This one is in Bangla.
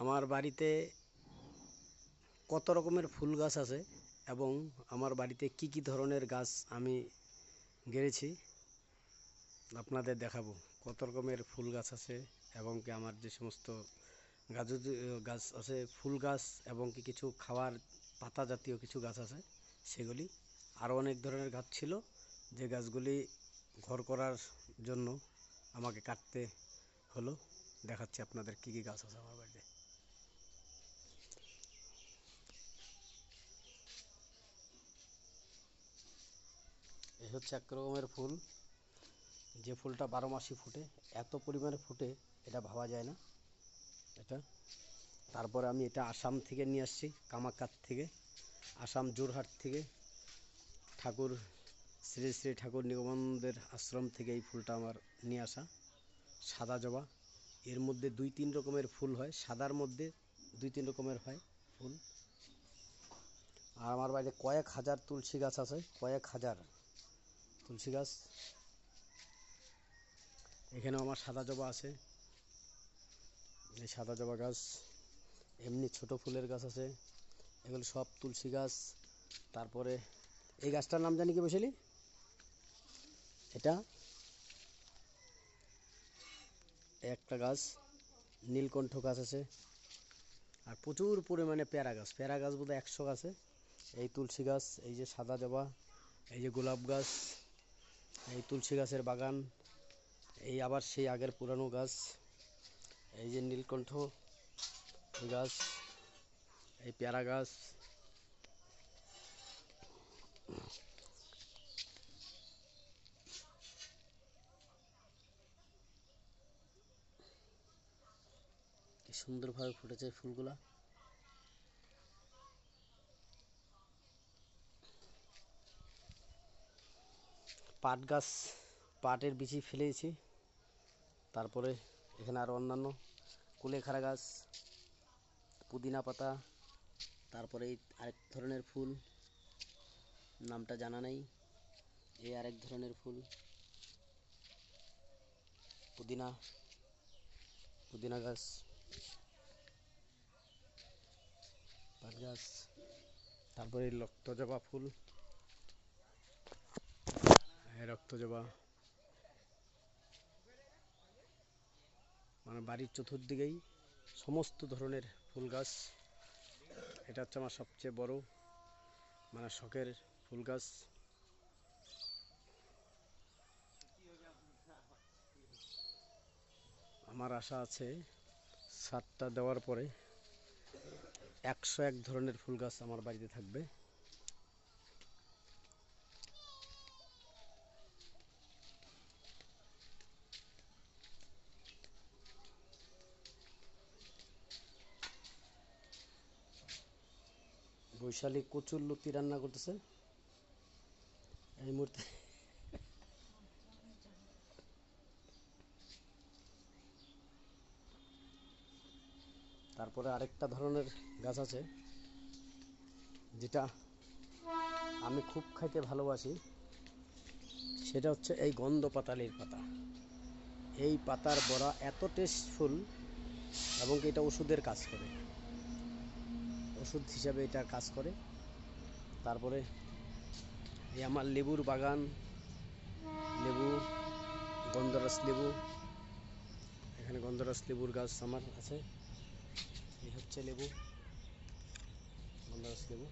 আমার বাড়িতে কত রকমের ফুল গাছ আছে এবং আমার বাড়িতে কি কি ধরনের গাছ আমি গেড়েছি আপনাদের দেখাবো। কত রকমের ফুল গাছ আছে এবং কি আমার যে সমস্ত গাছ গাছ আছে, ফুল গাছ এবং কি কিছু খাওয়ার পাতা জাতীয় কিছু গাছ আছে সেগুলি। আরও অনেক ধরনের গাছ ছিল যে গাছগুলি ঘর করার জন্য আমাকে কাটতে হলো। দেখাচ্ছি আপনাদের কি কি গাছ আছে আমার বাড়িতে। এই হচ্ছে এক রকমের ফুল, যে ফুলটা 12 মাসই ফুটে, এত পরিমাণে ফুটে এটা ভাবা যায় না এটা। তারপরে আমি এটা আসাম থেকে নিয়ে আসছি, কামাখ্যার থেকে, আসাম জোরহাট থেকে, ঠাকুর শ্রী শ্রী ঠাকুর নিগমানন্দের আশ্রম থেকে এই ফুলটা আমার নিয়ে আসা। সাদা জবা, এর মধ্যে 2-3 রকমের ফুল হয়, সাদার মধ্যে 2-3 রকমের হয় ফুল। আর আমার বাড়িতে কয়েক হাজার তুলসী গাছ আছে, কয়েক হাজার তুলসী গাছ। এখানেও আমার সাদা জবা আছে, এই সাদা জবা গাছ। এমনি ছোট ফুলের গাছ আছে, এগুলো সব তুলসী গাছ। তারপরে এই গাছটার নাম জানি কি বসেলি, এটা একটা গাছ। নীলকণ্ঠ গাছ আছে, আর প্রচুর পরিমাণে পেয়ারা গাছ, পেয়ারা গাছ বোধহয় 100 গাছে। এই তুলসী গাছ, এই যে সাদা জবা, এই যে গোলাপ গাছ, এই তুলসী গাছের বাগান, এই আবার সেই আগের পুরানো গাছ, এই যে নীলকণ্ঠ গাছ, এই পেয়ারা গাছ। কি সুন্দরভাবে ফুটেছে ফুলগুলা। পাট গাছ, পাটের বিচি ফেলেছি। তারপরে এখানে আরও অন্যান্য কুলেখাড়া গাছ, পুদিনা পাতা, তারপরে এই আরেক ধরনের ফুল, নামটা জানা নেই, এই আরেক ধরনের ফুল, পুদিনা, পুদিনা গাছ, পাট গাছ। তারপরে রক্তজবা ফুল, রক্তজবা। মানে বাড়ির চতুর্দিকেই সমস্ত ধরনের ফুল গাছ। এটা হচ্ছে আমার সবচেয়ে বড় মানে শখের ফুল গাছ। আমার আশা আছে ছাদটা দেওয়ার পরে 101 ধরনের ফুল গাছ আমার বাড়িতে থাকবে। বৈশালী কচুর লতি রান্না করতেছে এই মুহূর্তে। তারপরে আরেকটা ধরনের গাছ আছে যেটা আমি খুব খাইতে ভালোবাসি, সেটা হচ্ছে এই গন্ধ পাতালির পাতা। এই পাতার বড়া এত টেস্টফুল এবং এটা ওষুধের কাজ করে, ওষুধ হিসাবে এটা কাজ করে। তারপরে এই আমার লেবুর বাগান, লেবু, গন্ধরাজ লেবু, এখানে গন্ধরাজ লেবুর গাছ আমার আছে। এই হচ্ছে লেবু, গন্ধরাজ লেবু।